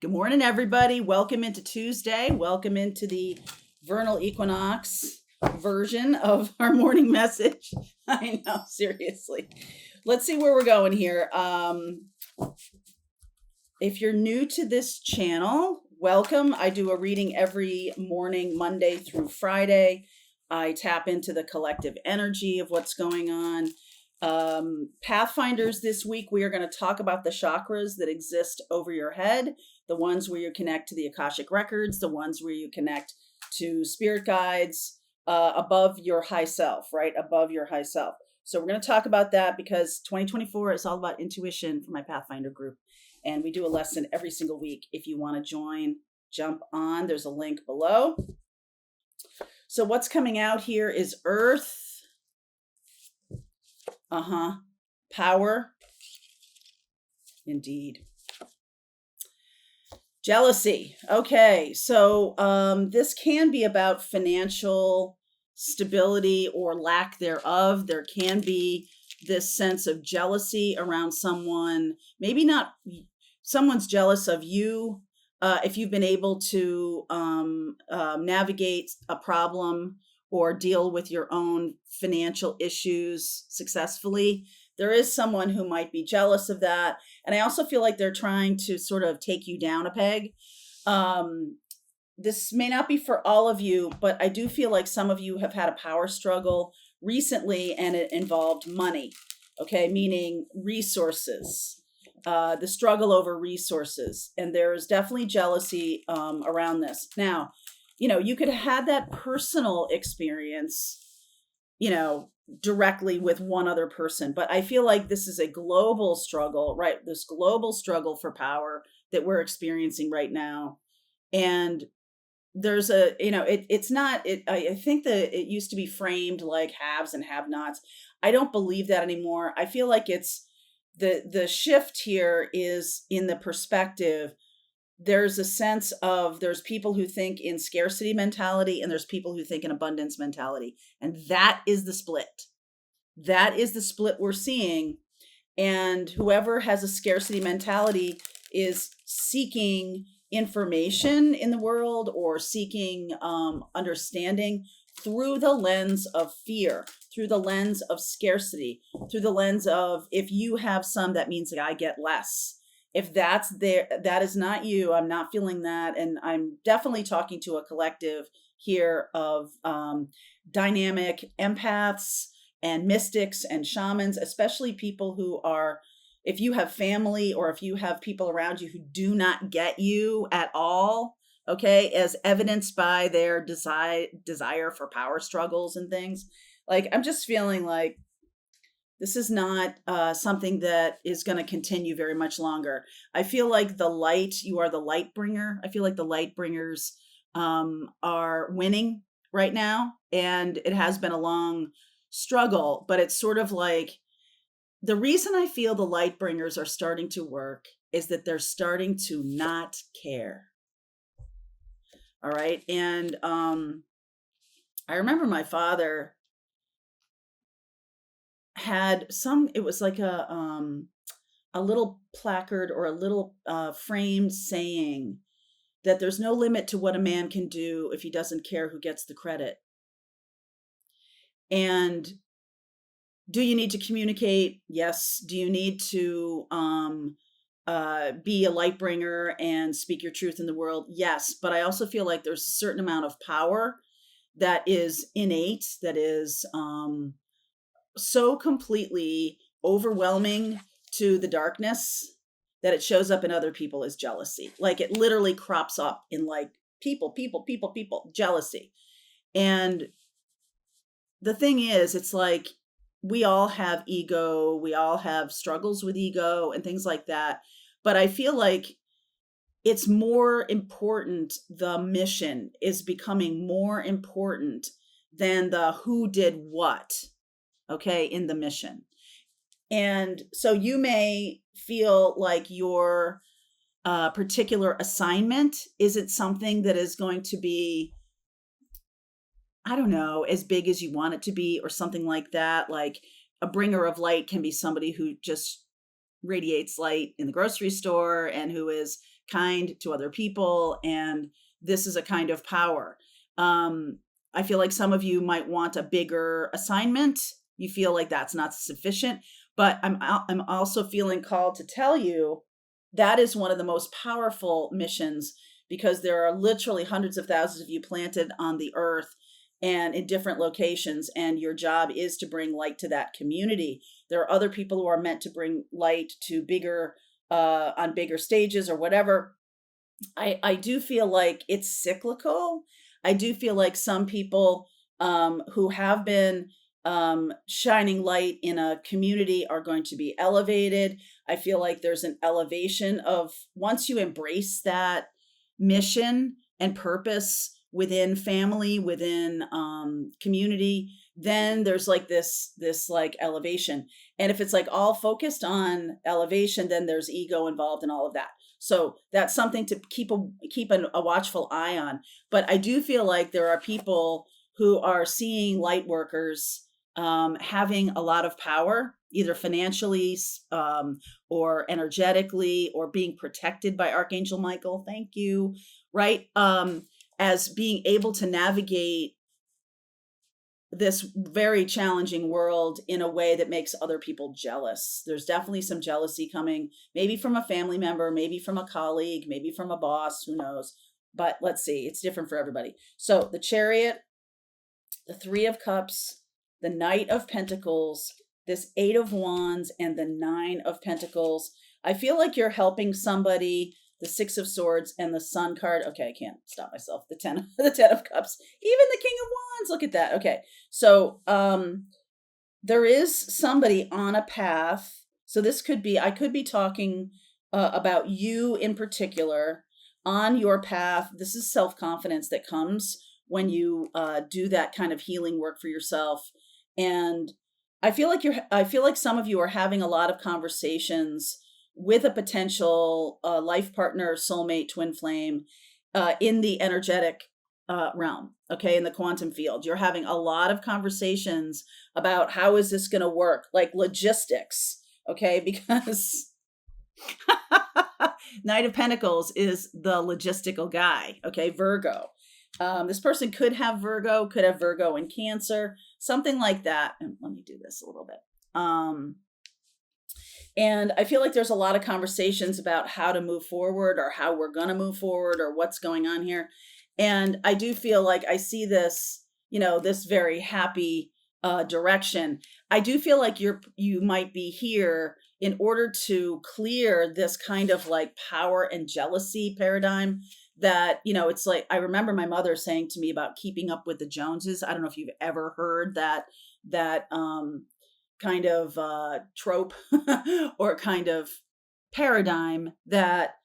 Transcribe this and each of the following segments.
Good morning, everybody. Welcome into Tuesday. Welcome into the vernal equinox version of our morning message. I know, seriously. Let's see where we're going here. If you're new to this channel, welcome. I do a reading every morning, Monday through Friday. I tap into the collective energy of what's going on. Pathfinders, this week we are going to talk about the chakras that exist over your head, the ones where you connect to the Akashic records, the ones where you connect to spirit guides, above your high self, right? Above your high self. So we're going to talk about that because 2024 is all about intuition for my Pathfinder group. And we do a lesson every single week. If you want to join, jump on. There's a link below. So what's coming out here is Earth. Power. Indeed. Jealousy. Okay. So this can be about financial stability or lack thereof. There can be this sense of jealousy around someone. Maybe not someone's jealous of you. If you've been able to navigate a problem or deal with your own financial issues successfully, there is someone who might be jealous of that. And I also feel like they're trying to sort of take you down a peg. This may not be for all of you, but I do feel like some of you have had a power struggle recently and it involved money, okay, meaning resources, the struggle over resources. And there is definitely jealousy around this. Now, you could have had that personal experience, directly with one other person. But I feel like this is a global struggle, right? This global struggle for power that we're experiencing right now. And there's it's not, I think that it used to be framed like haves and have nots. I don't believe that anymore. I feel like it's the shift here is in the perspective. There's a sense of there's people who think in scarcity mentality and there's people who think in abundance mentality. And that is the split. That is the split we're seeing. And whoever has a scarcity mentality is seeking information in the world or seeking understanding through the lens of fear, through the lens of scarcity, through the lens of if you have some, that means that I get less. If that's there, that is not you. I'm not feeling that. And I'm definitely talking to a collective here of dynamic empaths and mystics and shamans, especially people who are, if you have family or if you have people around you who do not get you at all, okay, as evidenced by their desire for power struggles and things. Like, I'm just feeling like this is not something that is going to continue very much longer. I feel like you are the light bringer. I feel like the light bringers are winning right now. And it has been a long struggle, but it's sort of like the reason I feel the light bringers are starting to work is that they're starting to not care. All right. And I remember my father had it was like a little placard or a little framed saying that there's no limit to what a man can do if he doesn't care who gets the credit. And do you need to communicate? Yes. Do you need to be a light bringer and speak your truth in the world? Yes. But I also feel like there's a certain amount of power that is innate, that is so completely overwhelming to the darkness that it shows up in other people as jealousy. Like it literally crops up in like people, jealousy. And the thing is, it's like we all have ego, we all have struggles with ego and things like that. But I feel like it's more important. The mission is becoming more important than the who did what, okay, in the mission. And so you may feel like your particular assignment isn't something that is going to be, I don't know, as big as you want it to be or something like that. Like a bringer of light can be somebody who just radiates light in the grocery store and who is kind to other people, and this is a kind of power. I feel like some of you might want a bigger assignment. You feel like that's not sufficient, but I'm also feeling called to tell you that is one of the most powerful missions, because there are literally hundreds of thousands of you planted on the earth and in different locations, and your job is to bring light to that community. There are other people who are meant to bring light to bigger on bigger stages or whatever. I do feel like it's cyclical. I do feel like some people who have been shining light in a community are going to be elevated. I feel like there's an elevation of, once you embrace that mission and purpose within family, within community, then there's like this like elevation. And if it's like all focused on elevation, then there's ego involved in all of that. So that's something to keep a watchful eye on. But I do feel like there are people who are seeing light workers having a lot of power, either financially or energetically, or being protected by Archangel Michael. Thank you. Right. As being able to navigate this very challenging world in a way that makes other people jealous. There's definitely some jealousy coming, maybe from a family member, maybe from a colleague, maybe from a boss, who knows. But let's see, it's different for everybody. So the Chariot, the Three of Cups, the Knight of Pentacles, this Eight of Wands, and the Nine of Pentacles. I feel like you're helping somebody. The Six of Swords and the Sun card. Okay, I can't stop myself. The Ten of Cups, even the King of Wands. Look at that. Okay, so there is somebody on a path. So this could be, I could be talking about you in particular on your path. This is self-confidence that comes when you do that kind of healing work for yourself. And I feel like some of you are having a lot of conversations with a potential life partner, soulmate, twin flame in the energetic realm, okay, in the quantum field. You're having a lot of conversations about how is this going to work, like logistics, okay, because Knight of Pentacles is the logistical guy, okay, Virgo. This person could have Virgo in Cancer, something like that. And let me do this a little bit. And I feel like there's a lot of conversations about how to move forward, or how we're going to move forward, or what's going on here. And I do feel like I see this, this very happy direction. I do feel like you might be here in order to clear this kind of like power and jealousy paradigm that, it's like, I remember my mother saying to me about keeping up with the Joneses. I don't know if you've ever heard that kind of trope or kind of paradigm, that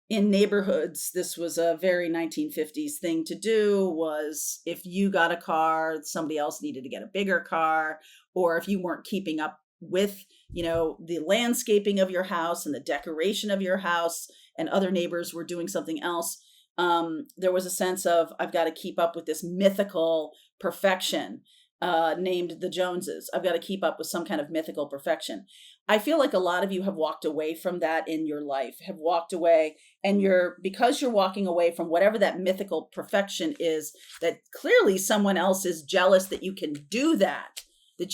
in neighborhoods, this was a very 1950s thing to do, was if you got a car, somebody else needed to get a bigger car, or if you weren't keeping up with, the landscaping of your house and the decoration of your house, and other neighbors were doing something else. There was a sense of, I've got to keep up with this mythical perfection named the Joneses. I've got to keep up with some kind of mythical perfection. I feel like a lot of you have walked away from that in your life, have walked away, and because you're walking away from whatever that mythical perfection is, that clearly someone else is jealous that you can do that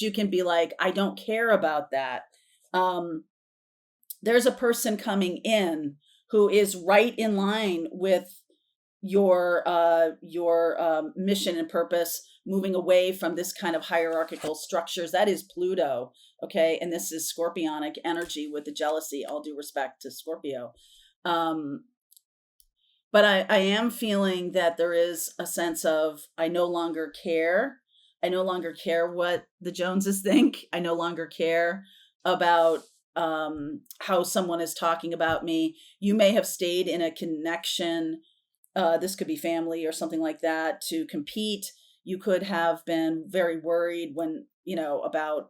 you can be like, I don't care about that. There's a person coming in who is right in line with your mission and purpose, moving away from this kind of hierarchical structures. That is Pluto, okay? And this is Scorpionic energy with the jealousy, all due respect to Scorpio. But I am feeling that there is a sense of, I no longer care. I no longer care what the Joneses think. I no longer care about how someone is talking about me. You may have stayed in a connection, this could be family or something like that, to compete. You could have been very worried when, about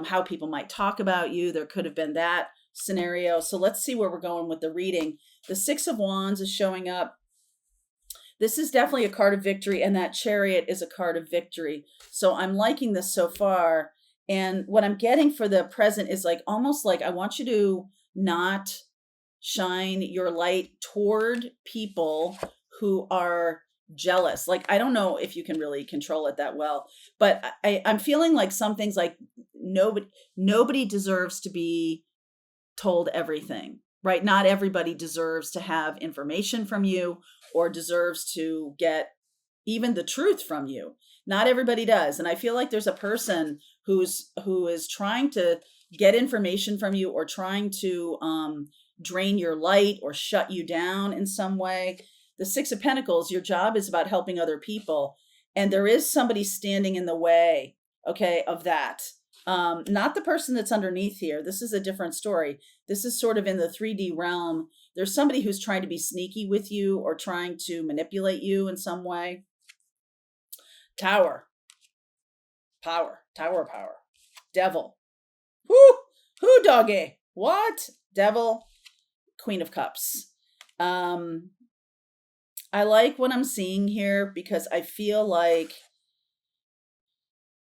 how people might talk about you. There could have been that scenario. So let's see where we're going with the reading. The Six of Wands is showing up. This is definitely a card of victory, and that Chariot is a card of victory. So I'm liking this so far. And what I'm getting for the present is like, almost like, I want you to not shine your light toward people who are jealous. Like, I don't know if you can really control it that well, but I'm feeling like some things like nobody deserves to be told everything, right? Not everybody deserves to have information from you or deserves to get even the truth from you. Not everybody does. And I feel like there's a person who is trying to get information from you or trying to drain your light or shut you down in some way. The Six of Pentacles, your job is about helping other people. And there is somebody standing in the way, okay, of that. Not the person that's underneath here. This is a different story. This is sort of in the 3D realm. There's somebody who's trying to be sneaky with you or trying to manipulate you in some way. Tower. Power. Tower power. Devil. Who doggy? What? Devil. Queen of Cups. I like what I'm seeing here because I feel like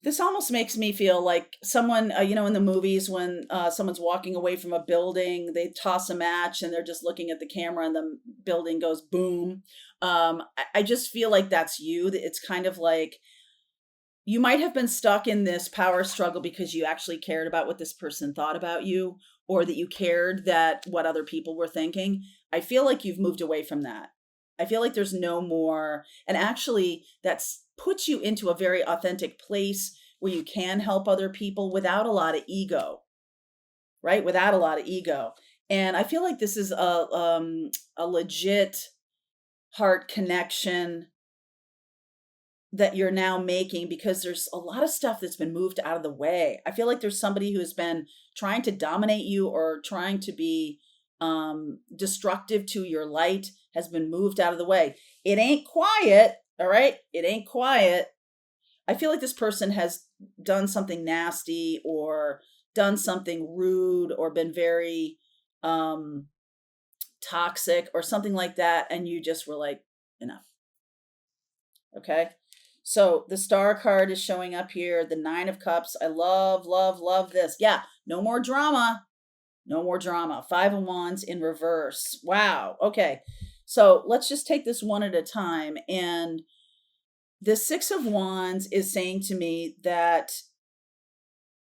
this almost makes me feel like someone, in the movies when someone's walking away from a building, they toss a match and they're just looking at the camera and the building goes boom. I just feel like that's you. It's kind of like you might have been stuck in this power struggle because you actually cared about what this person thought about you, or that you cared that what other people were thinking. I feel like you've moved away from that. I feel like there's no more. And actually, that's puts you into a very authentic place where you can help other people without a lot of ego, right? Without a lot of ego. And I feel like this is a legit heart connection that you're now making because there's a lot of stuff that's been moved out of the way. I feel like there's somebody who's been trying to dominate you or trying to be destructive to your light has been moved out of the way. It ain't quiet, all right? It ain't quiet. I feel like this person has done something nasty or done something rude or been very toxic or something like that, and you just were like, enough. Okay? So the Star card is showing up here, the Nine of Cups. I love, love, love this. Yeah, no more drama. No more drama. Five of Wands in reverse. Wow. Okay. So let's just take this one at a time. And the Six of Wands is saying to me that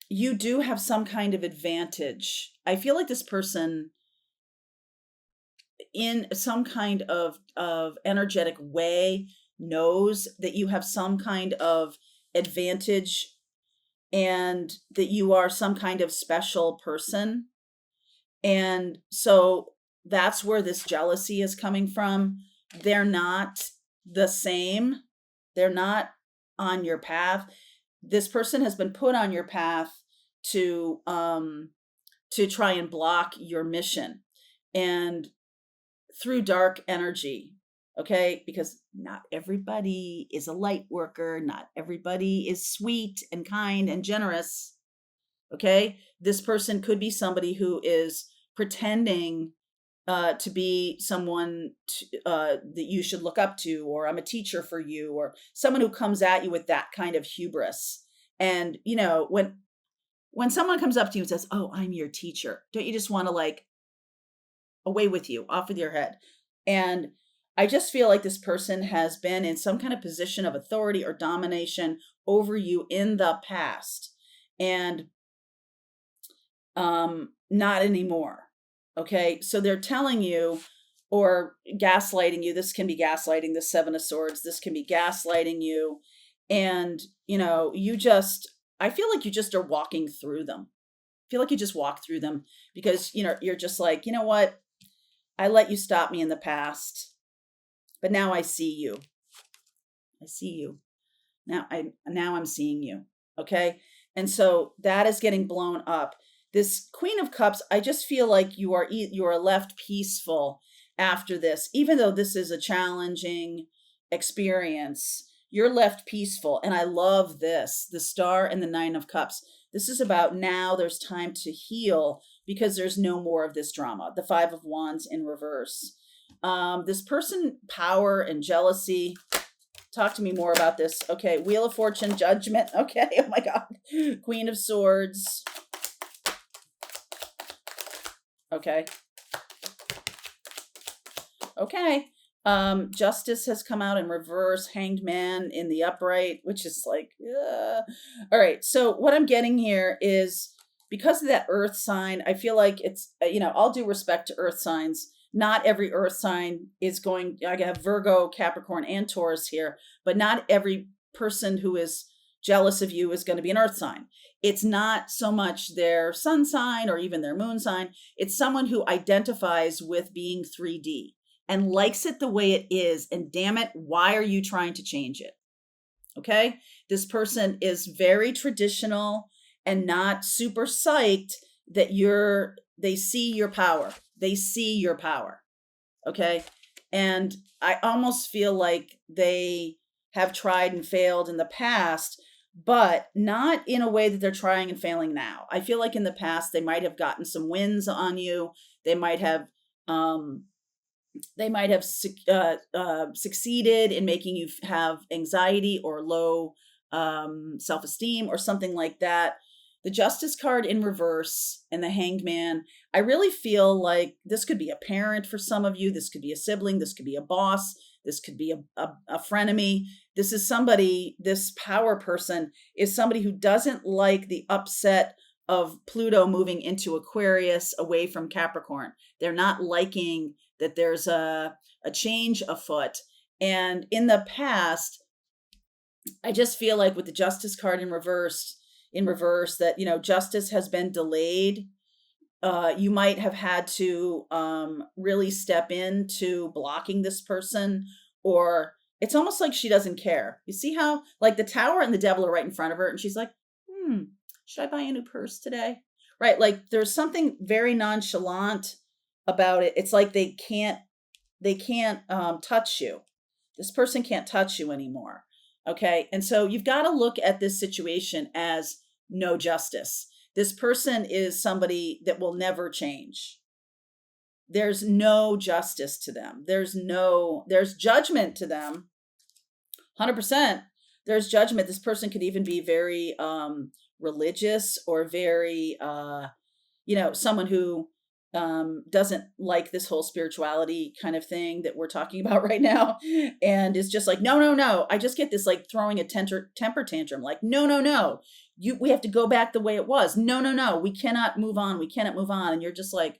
you do have some kind of advantage. I feel like this person in some kind of energetic way knows that you have some kind of advantage and that you are some kind of special person. And so that's where this jealousy is coming from. They're not the same. They're not on your path. This person has been put on your path to try and block your mission. And through dark energy, okay? Because not everybody is a light worker, not everybody is sweet and kind and generous, okay? This person could be somebody who is pretending to be someone that you should look up to, or I'm a teacher for you, or someone who comes at you with that kind of hubris. And, when someone comes up to you and says, oh, I'm your teacher, don't you just want to like, away with you, off with your head? And I just feel like this person has been in some kind of position of authority or domination over you in the past. And not anymore. Okay. So they're telling you or gaslighting you. This can be gaslighting, the Seven of Swords. This can be gaslighting you. And, I feel like you just are walking through them. I feel like you just walk through them because, you're just like, you know what? I let you stop me in the past, but now I see you. I see you. Now I'm seeing you. Okay. And so that is getting blown up. This Queen of Cups, I just feel like you are left peaceful after this, even though this is a challenging experience. You're left peaceful. And I love this, the Star and the Nine of Cups. This is about now there's time to heal because there's no more of this drama. The Five of Wands in reverse. This person, power and jealousy. Talk to me more about this. Okay, Wheel of Fortune, Judgment. Okay, oh my God. Queen of Swords. Okay. Okay. Justice has come out in reverse, Hanged Man in the upright, which is like, all right. So what I'm getting here is because of that earth sign, I feel like it's, all due respect to earth signs. Not every earth sign is going, I have Virgo, Capricorn, and Taurus here, but not every person who is jealous of you is going to be an earth sign. It's not so much their sun sign or even their moon sign. It's someone who identifies with being 3D and likes it the way it is. And damn it, why are you trying to change it? Okay. This person is very traditional and not super psyched that they see your power. They see your power. Okay. And I almost feel like they have tried and failed in the past, but not in a way that they're trying and failing now. I feel like in the past, they might have gotten some wins on you. They might have, um, succeeded in making you have anxiety or low self-esteem or something like that. The Justice card in reverse and the Hanged Man, I really feel like this could be a parent for some of you. This could be a sibling. This could be a boss. This could be a frenemy. This is somebody, this power person is somebody who doesn't like the upset of Pluto moving into Aquarius away from Capricorn. They're not liking that there's a change afoot. And in the past, I just feel like with the Justice card in reverse that, justice has been delayed. You might have had to really step into blocking this person, or it's almost like she doesn't care. You see how like the Tower and the Devil are right in front of her, and she's like, should I buy a new purse today? Right? Like there's something very nonchalant about it. It's like they can't touch you. This person can't touch you anymore. Okay. And so you've got to look at this situation as no justice. This person is somebody that will never change. There's no justice to them. There's judgment to them. 100%. There's judgment. This person could even be very religious or very, someone who doesn't like this whole spirituality kind of thing that we're talking about right now, and is just like, no. I just get this like throwing a temper tantrum, like, no. We have to go back the way it was. No. We cannot move on. And you're just like,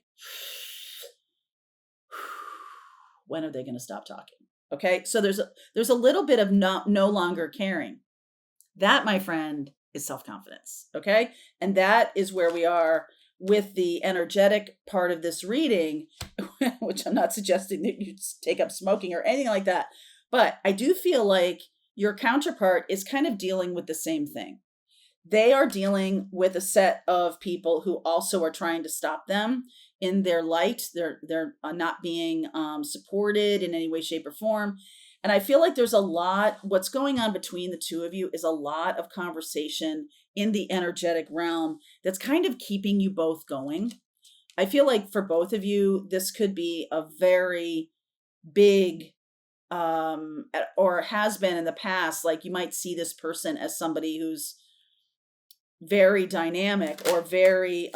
when are they going to stop talking? Okay. So there's a little bit of no longer caring. That, my friend, is self-confidence. Okay. And that is where we are with the energetic part of this reading, which I'm not suggesting that you take up smoking or anything like that. But I do feel like your counterpart is kind of dealing with the same thing. They are dealing with a set of people who also are trying to stop them in their light. They're not being supported in any way, shape, or form. And I feel like there's what's going on between the two of you is a lot of conversation in the energetic realm that's kind of keeping you both going. I feel like for both of you, this could be a very big, or has been in the past. Like you might see this person as somebody who's very dynamic or very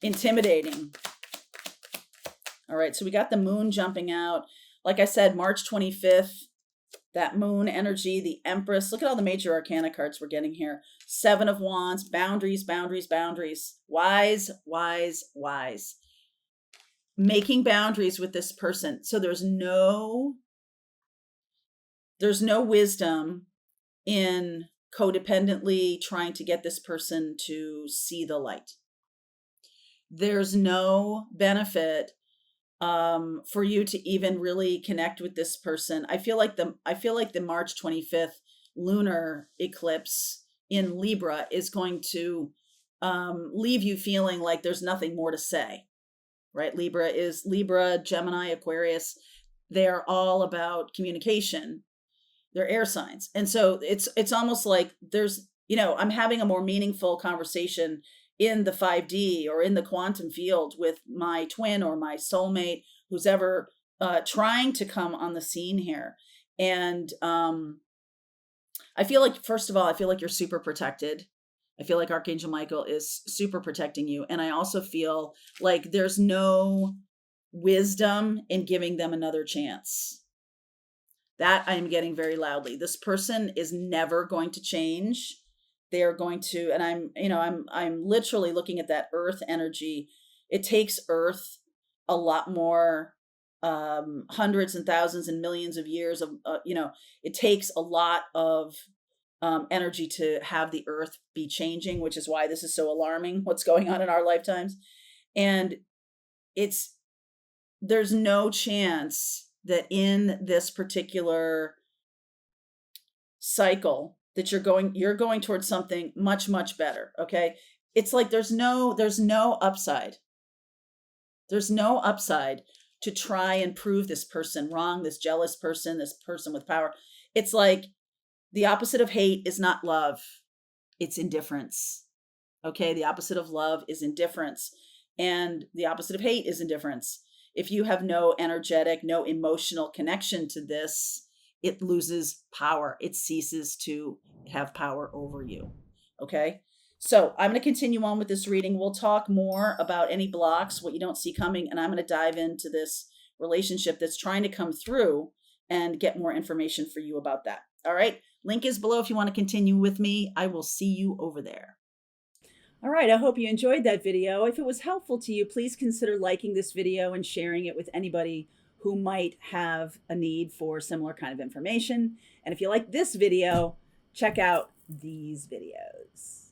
intimidating. All right, so we got the moon jumping out. Like I said, March 25th, that moon energy, the Empress. Look at all the major arcana cards we're getting here. 7 of Wands, boundaries. Wise. Making boundaries with this person. So there's no wisdom in codependently trying to get this person to see the light. There's no benefit for you to even really connect with this person. I feel like the March 25th lunar eclipse in Libra is going to leave you feeling like there's nothing more to say, right? Libra, Gemini, Aquarius. They're all about communication. They're air signs. And so it's almost like there's, I'm having a more meaningful conversation in the 5D or in the quantum field with my twin or my soulmate, who's ever trying to come on the scene here. And I feel like, first of all, you're super protected. I feel like Archangel Michael is super protecting you. And I also feel like there's no wisdom in giving them another chance. That I am getting very loudly. This person is never going to change. They are going to, and I'm literally looking at that earth energy. It takes earth a lot more, hundreds and thousands and millions of years of, it takes a lot of energy to have the earth be changing, which is why this is so alarming, what's going on in our lifetimes. And it's, there's no chance that in this particular cycle that you're going towards something much, much better. Okay. It's like there's no upside. There's no upside to try and prove this person wrong, this jealous person, this person with power. It's like the opposite of hate is not love, it's indifference. Okay. The opposite of love is indifference. And the opposite of hate is indifference. If you have no energetic, no emotional connection to this, it loses power. It ceases to have power over you. Okay. So I'm going to continue on with this reading. We'll talk more about any blocks, what you don't see coming, and I'm going to dive into this relationship that's trying to come through and get more information for you about that. All right. Link is below if you want to continue with me. I will see you over there. All right, I hope you enjoyed that video. If it was helpful to you, please consider liking this video and sharing it with anybody who might have a need for similar kind of information. And if you like this video, check out these videos.